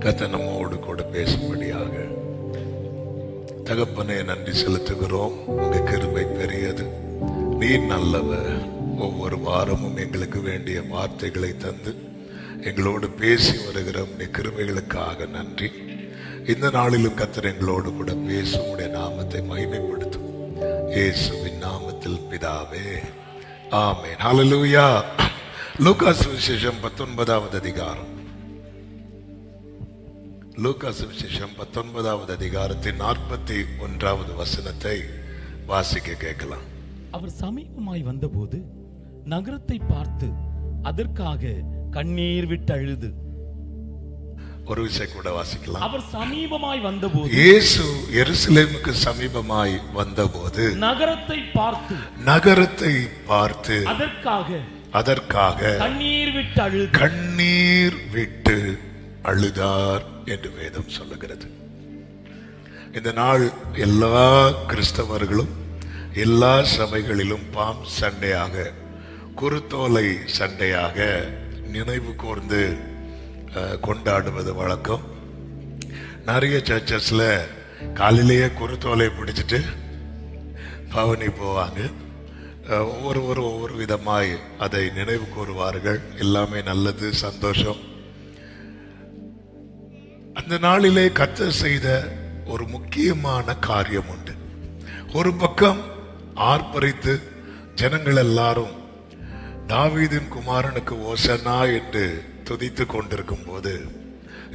கர்த்தர் நம்மோடு கூட பேசும்படியாக. தகப்பனே, நன்றி செலுத்துகிறோம். உங்க கிருபை பெரியது, நீர் நல்லவர். ஒவ்வொரு வாரமும் எங்களுக்கு வேண்டிய வார்த்தைகளை தந்து எங்களோடு பேசி வருகிற உடைய கிருபைகளுக்காக நன்றி. இந்த நாளிலும் கர்த்தர் எங்களோடு கூட பேசும் உடைய நாமத்தை மகிமைப்படுத்தும் இயேசுவின் நாமத்தில் பிதாவே, ஆமென். ஹல்லேலூயா. லூக்கா சுவிசேஷம் 19வது அதிகாரம். லூக்கா சுவிசேஷம் 19வது அதிகாரத்தின் 41வது வசனத்தை வாசிக்க கேட்கலாம். அவர் சமீபமாய் வந்தபோது நகரத்தை பார்த்து அதற்காக கண்ணீர் விட்டு அழுது. ஒரு விஷயம் கூட வாசிக்கலாம். அவர் சமீபமாய் வந்தபோது, இயேசு எருசலேமுக்கு சமீபமாய் வந்தபோது நகரத்தை பார்த்து அதற்காக கண்ணீர் விட்டு அழுதார் என்று வேதம் சொல்லுகிறது. இந்த நாள் எல்லா கிறிஸ்தவர்களும் எல்லா சபைகளிலும் பாம் சண்டையாக, குருத்தோலை சண்டையாக நினைவு கூர்ந்து கொண்டாடுவது வழக்கம். நிறைய சர்ச்சஸ்ல காலையிலேயே குருத்தோலை பிடிச்சிட்டு பவனி போவாங்க. ஒவ்வொருவரும் ஒவ்வொரு விதமாய் அதை நினைவு கூறுவார்கள். எல்லாமே நல்லது, சந்தோஷம். அந்த நாளிலே கர்த்தர் செய்த ஒரு முக்கியமான காரியம் உண்டு. ஒரு பக்கம் ஆர்ப்பரித்து ஜனங்கள் எல்லாரும் தாவீதின் குமாரனுக்கு ஓசன்னா என்று துதித்து கொண்டிருக்கும் போது,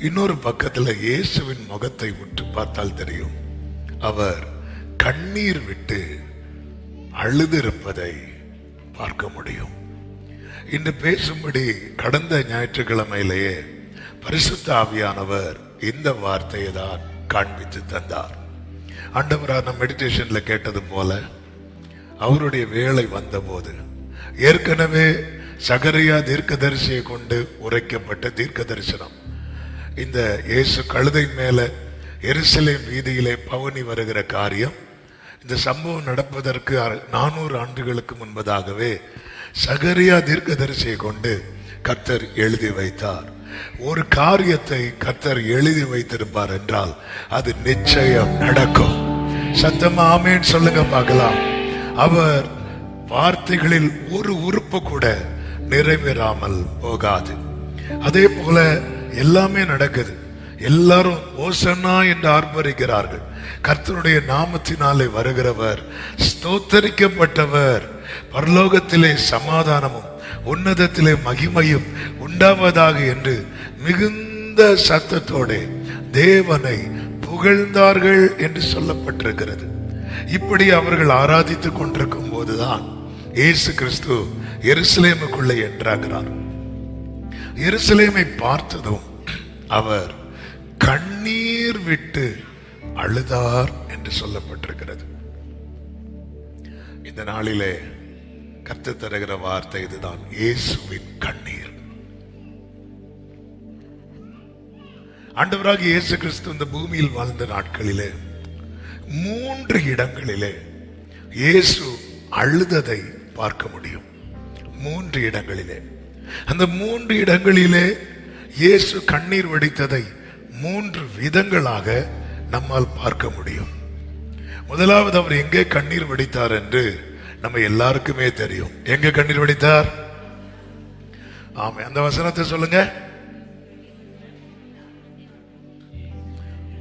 இன்னொரு பக்கத்தில் இயேசுவின் முகத்தை உற்று பார்த்தால் தெரியும், அவர் கண்ணீர் விட்டு அழுதிருப்பதை பார்க்க முடியும். இன்று பேசும்படி கடந்த ஞாயிற்றுக்கிழமையிலேயே பரிசுத்த ஆவியானவர் இந்த வார்த்தையை தான் காண்பித்து தந்தார். ஆண்டவரான மெடிடேஷன்ல கேட்டது போல அவருடைய வேலை வந்தபோது, ஏற்கனவே சகரியா தீர்க்கதரிசியை கொண்டு உரைக்கப்பட்ட தீர்க்க தரிசனம், இந்த இயேசு கழுதை மேல எருசலேம் வீதியிலே பவனி வருகிற காரியம், இந்த சம்பவம் நடப்பதற்கு 400 ஆண்டுகளுக்கு முன்பதாகவே சகரியா தீர்க்கதரிசியை கொண்டு கர்த்தர் எழுதி வைத்தார். ஒரு காரியத்தை கர்த்தர் எழுதி வைத்திருப்பார் என்றால் அது நிச்சயம் நடக்கும். சத்தமா ஆமென் சொல்லுங்க பார்க்கலாம். அவர் வார்த்தைகளில் ஒரு உறுப்பு கூட நிறைவேறாமல் போகாது. அதே போல எல்லாமே நடக்குது. எல்லாரும் ஓசன்னா என்று ஆர்ப்பரிக்கிறார்கள். கர்த்தருடைய நாமத்தினாலே வருகிறவர் ஸ்தோத்தரிக்கப்பட்டவர், பரலோகத்திலே சமாதானமும் உன்னதத்திலே மகிமையும் உண்டாவதாக என்று மிகுந்த சத்தத்தோட தேவனை புகழ்ந்தார்கள் என்று சொல்லப்பட்டிருக்கிறது. இப்படி அவர்கள் ஆராதித்துக் கொண்டிருக்கும் போதுதான் இயேசு கிறிஸ்து எருசலேமுக்குள்ளே என்றாகிறார். எருசலேமை பார்த்ததும் அவர் கண்ணீர் விட்டு அழுதார் என்று சொல்லப்பட்டிருக்கிறது. இந்த நாளிலே கர்த்தர் தருகிற வார்த்தை இதுதான், இயேசுவின் கண்ணீர். ஆண்டவராகிய இயேசு கிறிஸ்து இந்த பூமியில் வாழ்ந்த நாட்களிலே 3 இடங்களிலே இயேசு அழுததை பார்க்க முடியும். 3 இடங்களிலே. அந்த 3 இடங்களிலே இயேசு கண்ணீர் வடித்ததை 3 விதங்களாக நம்மால் பார்க்க முடியும். முதலாவது, அவர் எங்கே கண்ணீர் வடித்தார் என்று நம்ம எல்லாருக்குமே தெரியும். எங்க கண்ணீர் வடித்தார்? ஆமா, அந்த வசனத்தை சொல்லுங்க.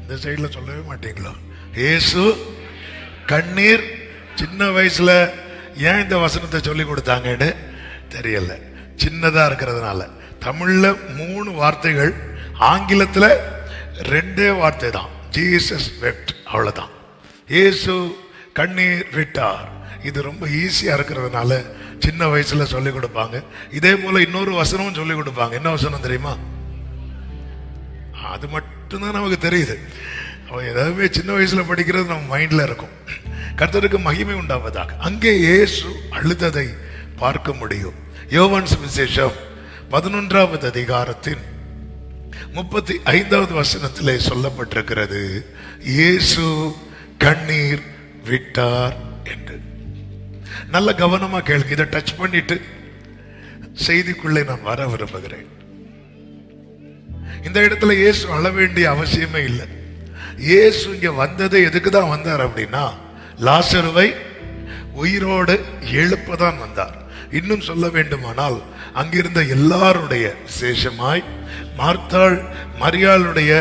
இந்த சைடுல சொல்லவே மாட்டீங்களா? இயேசு கண்ணீர். சின்ன வயசுல ஏன் இந்த வசனத்தை சொல்லி கொடுத்தாங்கன்னு தெரியல, சின்னதா இருக்கிறதுனால. தமிழ்ல 3 வார்த்தைகள், ஆங்கிலத்துல 2 வார்த்தை தான். ஜீசஸ் வெப்ட், அவ்வளவுதான். இயேசு கண்ணீர் விட்டார். இது ரொம்ப ஈஸியா இருக்கிறதுனால சின்ன வயசுல சொல்லி கொடுப்பாங்க. இதே போல இன்னொரு வசனமும் சொல்லி கொடுப்பாங்க. என்ன வசனம் தெரியுமா? அது மட்டும்தான் நமக்கு தெரியுது. ஏதாவது சின்ன வயசுல படிக்கிறது நம்ம மைண்ட்ல இருக்கும். கர்த்தருக்கு மகிமை உண்டாவதாக. அங்கே இயேசு அழுததை பார்க்க முடியும். யோவான் சுவிசேஷம் 11வது அதிகாரத்தின் 35வது வசனத்திலே சொல்லப்பட்டிருக்கிறது, இயேசு கண்ணீர் விட்டார் என்று. நல்ல கவனமா கேளுங்க. இதை டச் பண்ணிட்டு செய்திக்குள்ளே நான் வர விரும்புகிறேன். இந்த இடத்துல இயேசு அழ வேண்டிய அவசியமே இல்லை. இயேசு இங்க வந்தது எதுக்கு தான் வந்தார் அப்படின்னா, லாசருவை உயிரோடு எழுப்பதான் வந்தார். இன்னும் சொல்ல வேண்டுமானால் அங்கிருந்த எல்லாருடைய, விசேஷமாய் மார்த்தாள் மரியாளுடைய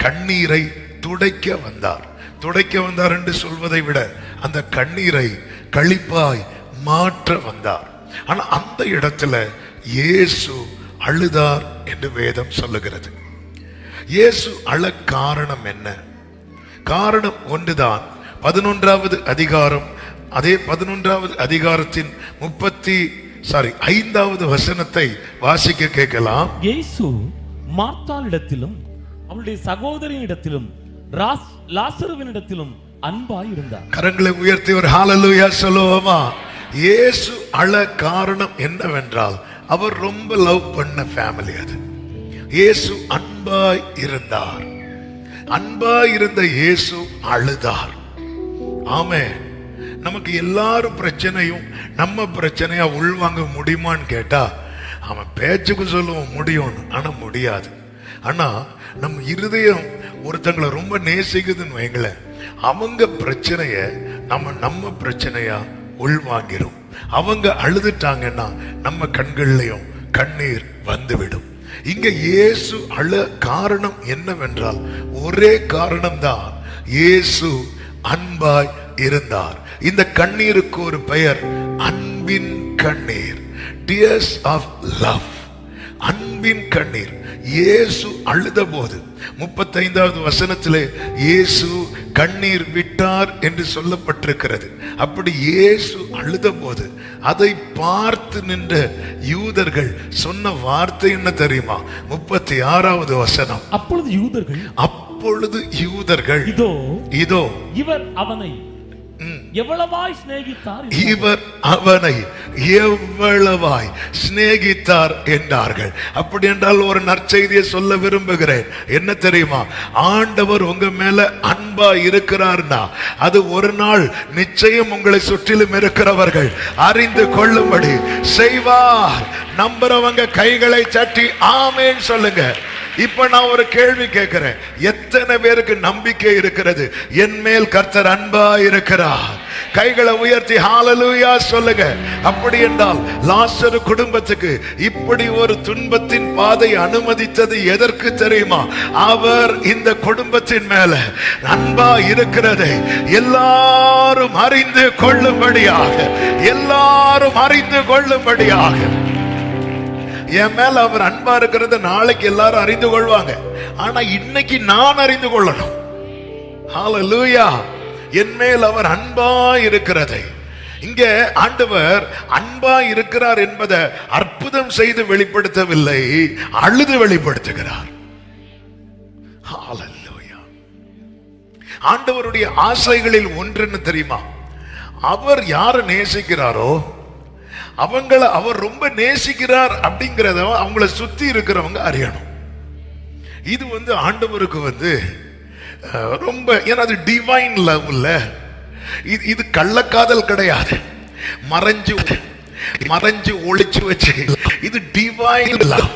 கண்ணீரை துடைக்க வந்தார். துடைக்க வந்தார் என்று சொல்வதை விட அந்த கண்ணீரை களிப்பாய் மாற்ற வந்தார். ஆனா அந்த இடத்துல இயேசு அழுதார் என்று வேதம் சொல்லுகிறது. இயேசு அழ காரணம் என்ன? காரணம் ஒன்றுதான். 11வது அதிகாரம், அதே 11வது அதிகாரத்தின் 5வது வசனத்தை வாசிக்க கேட்கலாம். இயேசு மார்த்தாளிடத்திலும் அவளுடைய சகோதரியிடத்திலும் லாசருவினிடத்திலும் அன்பாய் இருந்தார். கரங்களை உயர்த்தி ஒரு ஹalleluya சொல்லுவோமா? இயேசு அழ காரணம் என்னவென்றால், அவர் ரொம்ப லவ் பண்ண ஃபேமிலி அது. இயேசு அன்பாய் இருந்தார். அன்பாய் இருந்த இயேசு அழுதார். ஆமென். நமக்கு எல்லாரும் பிரச்சனையும் நம்ம பிரச்சனையா உள்வாங்க முடியுமான்னு கேட்டா, அவன் பேச்சுக்கு சொல்லுவோம் முடியும்னு, ஆனா முடியாது. ஆனா நம்ம இருதயம் ஒருத்தங்களை ரொம்ப நேசிக்குதுன்னு வைங்களேன், அவங்க பிரச்சனைய நம்ம பிரச்சனையா உள்வாங்கிரும். அவங்க அழுதுட்டாங்கன்னா நம்ம கண்கள்லயும் கண்ணீர் வந்துவிடும். இங்க இயேசு அழ காரணம் என்னவென்றால், ஒரே காரணம்தான், இயேசு அன்பாய் இருந்தார். இந்த கண்ணீருக்கு ஒரு பெயர் அன்பின் கண்ணீர், tears of love. அன்பின் கண்ணீர். இயேசு அழுத போது 35வது வசனத்திலே இயேசு கண்ணீர் விட்டார் என்று சொல்லப்பட்டிருக்கிறது. அப்படி இயேசு அழுத போது அதை பார்த்து நின்ற யூதர்கள் சொன்ன வார்த்தை என்ன தெரியுமா? 36வது வசனம். அப்பொழுது யூதர்கள் இதோ இவர் அவனை எவ்வளவாய் சிநேகித்தார், இவர் அவனை எவ்வளவாய் சிநேகித்தார் என்றார்கள். அப்படி என்றால் ஒரு நற்செய்தியை சொல்ல விரும்புகிறேன். என்ன தெரியுமா? ஆண்டவர் உங்க மேல அன்பா இருக்கிறார்னா அது ஒரு நாள் நிச்சயம் உங்களை சுற்றிலும் இருக்கிறவர்கள் அறிந்து கொள்ளும்படி செய்வார். நம்புறவங்க கைகளை தட்டி ஆமென் சொல்லுங்க. இப்ப நான் ஒரு கேள்வி கேட்கிறேன், எத்தனை பேருக்கு நம்பிக்கை இருக்கிறது என் மேல் கர்த்தர் அன்பா இருக்கிறார்? கைகளை உயர்த்தி ஹalleluya சொல்லுங்க. அப்படி என்றால் லாசரு குடும்பத்துக்கு இப்படி ஒரு துன்பத்தின் பாதை அனுமதித்தது எதற்கு தெரியுமா? அவர் இந்த குடும்பத்தின் மேல அன்பா இருக்கிறதை எல்லாரும் அறிந்து கொள்ளும்படியாக, எல்லாரும் அறிந்து கொள்ளும்படியாக. என் மேல அவர் அன்பா இருக்கிறத நாளைக்கு எல்லாரும் அறிந்து கொள்வாங்க. ஆனா இன்னைக்கு நான் அறிந்து கொள்ளணும். ஹalleluya. என் மேல் அவர் அன்பா இருக்கிறதை, இங்க ஆண்டவர் அன்பா இருக்கிறார் என்பதை அற்புதம் செய்து வெளிப்படுத்தவில்லை, அழுது வெளிப்படுத்துகிறார். ஹalleluya. ஆண்டவருடைய ஆசைகளில் ஒன்று தெரியுமா? அவர் யாரை நேசிக்கிறாரோ அவங்களை அவர் ரொம்ப நேசிக்கிறார் அப்படிங்கிறத அவங்கள சுத்தி இருக்கிறவங்க அறியணும். இது ஆண்டவருக்கு ரொம்ப, ஏன்னா அது டிவைன் லவ்ல, இது கள்ளக்காதல் கிடையாது, மறைஞ்சு ஒளிச்சு வச்சு, இது டிவைன் லவ்.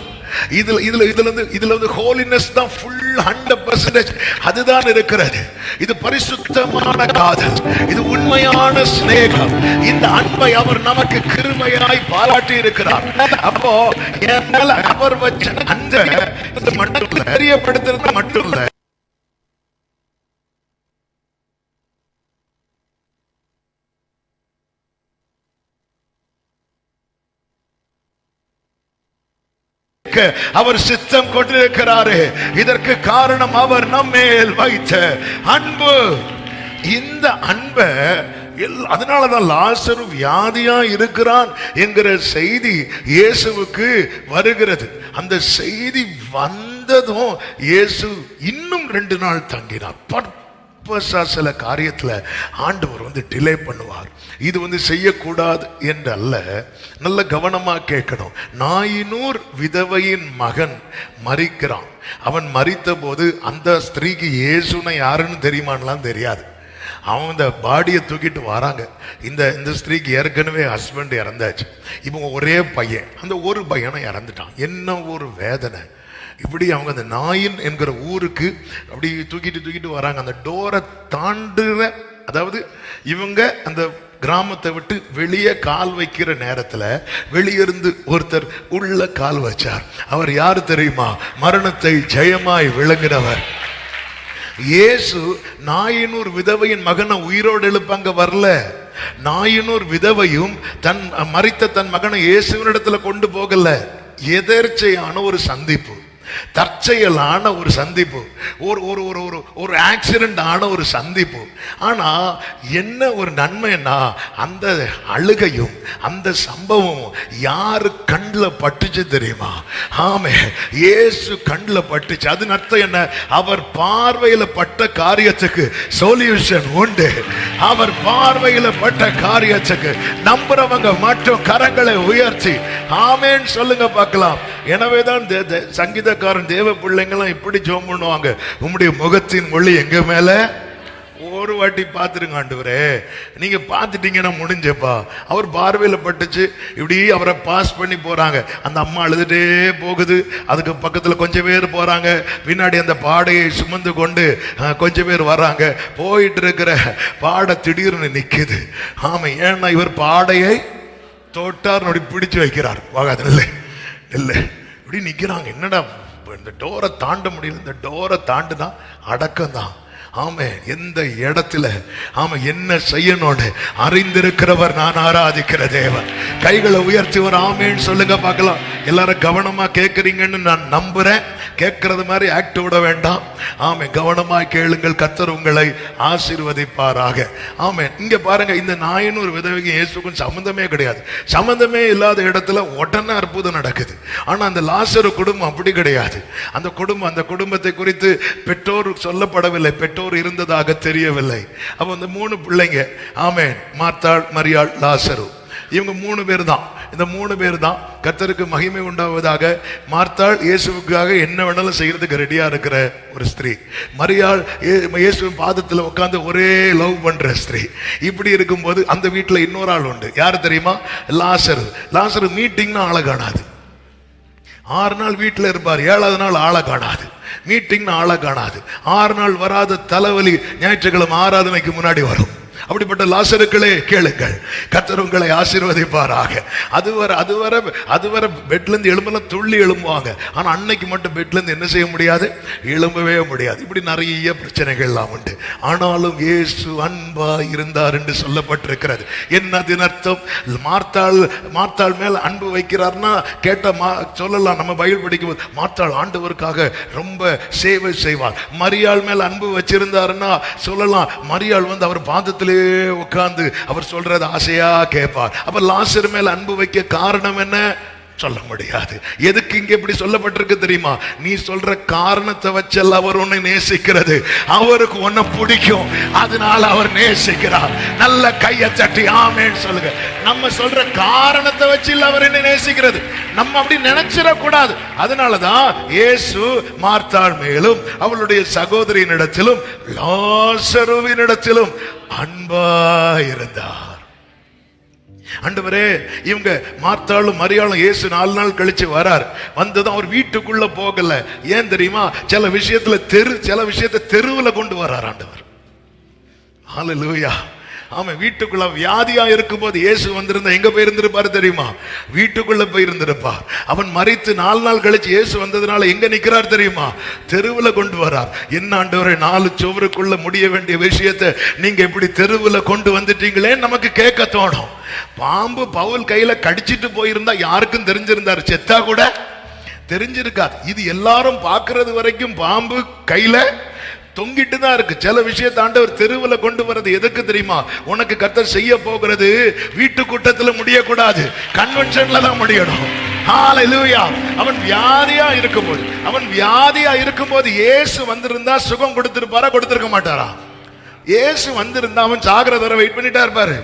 இதுல ஹோலினஸ் தான் ஃபுல் 100% அதுதான் இருக்கிறது. இது பரிசுத்தமான காதல், இது உண்மையான சிநேகம். இந்த அன்பை அவர் நமக்கு கிருபையாய் பாராட்டி இருக்கிறார். அப்போ என் மேல அவர் வச்ச அந்த மட்டும் தெரியப்படுத்துறது மட்டும் இல்ல, அவர் சித்தம் கொண்டிருக்கிறாரே. இதற்கு காரணம் அவர் நம்மேல் வைத்த அன்பு. இந்த அன்பை, அதனாலதான் லாசரு வியாதியா இருக்கிறான் என்கிற செய்தி இயேசுவுக்கு வருகிறது. அந்த செய்தி வந்ததும் இயேசு இன்னும் 2 நாள் தங்கினார். சில காரியத்துல ஆண்டவர் டிலே பண்ணுவார். இது செய்யக்கூடாது என்று அல்ல, நல்ல கவனமா கேட்கணும். நாயினூர் விதவையின் மகன் மரிக்கிறான். அவன் மரித்த போது அந்த ஸ்திரீக்கு இயேசுனை யாருன்னு தெரியுமான்லாம் தெரியாது. அவன் இந்த பாடியை தூக்கிட்டு வராங்க. இந்த ஸ்திரீக்கு ஏற்கனவே ஹஸ்பண்ட் இறந்தாச்சு. இவங்க ஒரே பையன், அந்த ஒரு பையனை இறந்துட்டான். என்ன ஒரு வேதனை! இப்படி அவங்க அந்த நாயின் என்கிற ஊருக்கு அப்படி தூக்கிட்டு வராங்க. அந்த டோரை தாண்டுற, அதாவது இவங்க அந்த கிராமத்தை விட்டு வெளியே கால் வைக்கிற நேரத்துல வெளியிருந்து ஒருத்தர் உள்ள கால் வச்சார். அவர் யாரு தெரியுமா? மரணத்தை ஜெயமாய் விளங்கினவர் இயேசு. நாயினூர் விதவையின் மகனை உயிரோடு எழுப்பாங்க வரல. நாயினூர் விதவையும் மரித்த தன் மகனை இயேசுவினிடத்துல கொண்டு போகல. எதேர்ச்சையான ஒரு சந்திப்பு, தற்செயலான ஒரு சந்திப்பு, ஒரு ஆக்சிடென்ட் ஆன ஒரு சந்திப்பு. ஆனா என்ன ஒரு நன்மைன்னா, அந்த அழுகையும் அந்த சம்பவமும் யாரு கண்ணில் பட்டுச்சு தெரியுமா? ஆமே, இயேசு கண்ணில் பட்டுச்சு. அது அர்த்தம் என்ன? அவர் பார்வையில பட்ட காரியத்துக்கு சொல்யூஷன் உண்டு. அவர் பார்வையில பட்ட காரியத்துக்கு நம்புறவங்க மட்டும் கரங்களை உயர்த்தி ஆமேன்னு சொல்லுங்க பார்க்கலாம். எனவேதான் சங்கீதக்காரன் தேவ பிள்ளைங்களாம் இப்படி ஜெபம் பண்ணுவாங்க, உம்முடைய முகத்தின் ஒளி எங்க மேல ஒரு வாட்டி பார்த்துருங்க ஆண்டவரே. நீங்க பார்த்துட்டீங்கன்னா முடிஞ்சப்பா. அவர் பார்வையில பட்டுச்சு. இப்படி அவரை பாஸ் பண்ணி போறாங்க. அந்த அம்மா அழுதுட்டே போகுது. அதுக்கு பக்கத்துல கொஞ்சம் பேர் போறாங்க. பின்னாடி அந்த பாடையை சுமந்து கொண்டு கொஞ்சம் பேர் வராங்க. போயிட்டு இருக்கிற பாடை திடீர்னு நிக்குது. ஆமா, ஏன்னா இவர் பாடையை தொட்டார், அப்படி பிடிச்சு வைக்கிறார். வாகாது இல்லை இல்லை, இப்படி நிக்கிறாங்க. என்னடா இந்த டோரை தாண்ட முடியல. இந்த டோரை தாண்டுனா அடக்கம் தான். ஆமே, எந்த இடத்துல ஆமா என்ன செய்யணும்னு அறிந்திருக்கிறவர் நான் ஆராதிக்கிற தேவன். கைகளை உயர்த்தி ஒரு ஆமேன்னு சொல்லுங்க பார்க்கலாம். எல்லாரும் கவனமா கேட்கறீங்கன்னு நான் நம்புறேன். கேட்கறது மாதிரி ஆக்ட் விட வேண்டாம். ஆமே, கவனமாய் கேளுங்கள். கர்த்தர் உங்களை ஆசீர்வதிப்பாராக. ஆமே, இங்க பாருங்க, இந்த நாயினூர் விதவைக்கும் இயேசுக்கும் சம்பந்தமே கிடையாது. சம்பந்தமே இல்லாத இடத்துல உடனே அற்புதம் நடக்குது. ஆனா அந்த லாசரு குடும்பம் அப்படி கிடையாது. அந்த குடும்பத்தை குறித்து பெற்றோர் சொல்லப்படவில்லை, பெற்றோர் இருந்ததாக தெரியவில்லை. அப்ப அந்த 3 பிள்ளைங்க, ஆமென், மார்த்தாள், மரியாள், லாசரு, இவங்க 3 பேர் தான். இந்த 3 பேர் தான் கர்த்தருக்கு மகிமை உண்டாவதாக. மார்த்தாள் இயேசுவுக்காக என்ன வேணாலும் செய்யறதுக்கு ரெடியா இருக்கிற ஒரு ஸ்திரீ. மரியாள் இயேசுவின் பாதத்தில் உட்கார்ந்து ஒரே லவ் பண்ற ஸ்திரீ. இப்படி இருக்கும்போது அந்த வீட்டில் இன்னொரு ஆள் உண்டு. யாரு தெரியுமா? லாசரு. லாசரு மீட்டிங்னா ஆளை காணாது. 6 நாள் வீட்டில் இருப்பார். 7வது நாள் ஆளை காணாது. மீட்டிங்னு ஆளை காணாது. 6 நாள் வராத தலைவலி ஞாயிற்றுக்கிழமை ஆராதனைக்கு முன்னாடி வரும். அப்படிப்பட்ட லாசருக்களே கேளுங்கள், கர்த்தர் உங்களை ஆசீர்வதிப்பாராக. அதுவரை பெட்ல இருந்து எழும்பலாம், துள்ளி எழும்புவாங்க. ஆனா அன்னைக்கு மட்டும் பெட்ல இருந்து என்ன செய்ய முடியாது? எழும்பவே முடியாது. இப்படி நிறைய பிரச்சனைகள் எல்லாம் உண்டு. ஆனாலும் இயேசு அன்பா இருந்தார் என்று சொல்லப்பட்டிருக்கிறது. என்னதின் அர்த்தம்? மார்த்தாள் மேல அன்பு வைக்கிறார்னா கேட்ட சொல்லலாம். நம்ம பைபிள் படிக்கும் போது மார்த்தாள் ஆண்டவருக்காக ரொம்ப சேவை செய்வார். மரியாள் மேல அன்பு வச்சிருந்தாருன்னா சொல்லலாம், மரியாள் அவர் பாதத்திலே உட்கார்ந்து அவர் சொல்றது ஆசையா கேட்பார். அப்ப லாசர் மேல அன்பு வைக்க காரணம் என்ன? சொல்ல முடியாது. எதுக்கு இங்க இப்படி சொல்லப்பட்டிருக்கு தெரியுமா? நீ சொல்ற காரணத்தை வச்சல்ல அவர் உன்னை நேசிக்கிறது. அவருக்கு உன்னை பிடிக்கும், அதனால அவர் நேசிக்கிறார். நல்ல கையை தட்டி ஆமேன்னு சொல்லுங்க. நம்ம சொல்ற காரணத்தை வச்சு இல்ல அவர் என்ன நேசிக்கிறது. நம்ம அப்படி நினைச்சிடக்கூடாது. அதனாலதான் இயேசு மார்த்தாள் மேலும் அவளுடைய சகோதரியினிடத்திலும் லாசருவினிடத்திலும் அன்பா இருந்தார். ஆண்டவரே, இவங்க மார்த்தாளும் மரியாளும் இயேசு 4 நாள் கழிச்சு வரார். வந்ததும் அவர் வீட்டுக்குள்ள போகல. ஏன் தெரியுமா? சில விஷயத்தை தெருவில் கொண்டு வரார் ஆண்டவர். ஹல்லேலூயா. ஆமா, வீட்டுக்குள்ள வியாதியா இருக்கும் போது இயேசு வந்திருந்தா எங்க போயிருந்திருப்பாரு தெரியுமா? வீட்டுக்குள்ள போயிருந்திருப்பார். அவன் மரித்து 4 நாள் கழிச்சு இயேசு வந்ததுனால எங்க நிக்கிறார் தெரியுமா? தெருவில் கொண்டு வரார். என்ன ஆண்டவரே, 4 சுவருக்குள்ள முடிய வேண்டிய விஷயத்தை நீங்க இப்படி தெருவில் கொண்டு வந்துட்டீங்களே நமக்கு கேட்க தோணும். பாம்பு பவுல் கையில கடிச்சிட்டு போயிருந்தா யாருக்கும் தெரிஞ்சிருந்தாரு? செத்தா கூட தெரிஞ்சிருக்காது. இது எல்லாரும் பார்க்கறது வரைக்கும் பாம்பு கையில தொங்கிட்டு தான் இருக்கு. சில விஷயத்தை ஆண்டவர் தெருவில் கொண்டு வர்றது எதுக்கு தெரியுமா? உனக்கு கர்த்தர் செய்ய போகிறது வீட்டு கூட்டத்தில் முடியக்கூடாது, கன்வென்ஷன்ல தான் முடியணும். ஹல்லேலூயா. அவன் வியாதியா இருக்கும்போது இயேசு வந்திருந்தா சுகம் கொடுத்திருப்பாரா? கொடுத்திருக்க மாட்டாரா? இயேசு வந்திருந்தா அவன் சாகர வரை வெயிட் பண்ணிட்டா இருப்பாரு?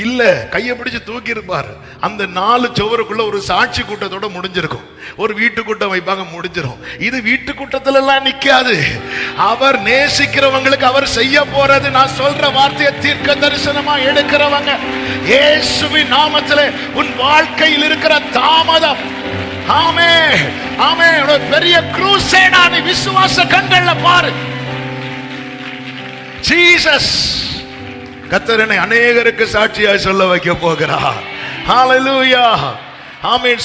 இல்ல, கையை பிடிச்சு தூக்கி இருப்பாரு. அந்த 4 சுவருக்குள்ள ஒரு சாட்சி கூட்டத்தோட முடிஞ்சிருக்கும். ஒரு வீட்டு கூட்டம் வைப்பாங்க, முடிஞ்சிடும். இது வீட்டு கூட்டத்துல எல்லாம் நிக்காது. அவர் நேசிக்கிறவங்களுக்கு அவர் செய்ய போறது, நான் சொல்ற வார்த்தையை தீர்க்க தரிசனமா எடுக்கிறவங்க, இயேசுவின் நாமத்திலே உன் வாழ்க்கையில் இருக்கிற தாமதம் ஆமே ஆமே. ஒரு பெரிய crusade நீ விசுவாச கண்கள்ல பாரு. ஜீசஸ் கர்த்தர் என்னை அநேகருக்கு சாட்சியாய் சொல்ல வைக்க போகிறார். ஹalleluya. ஆமென்.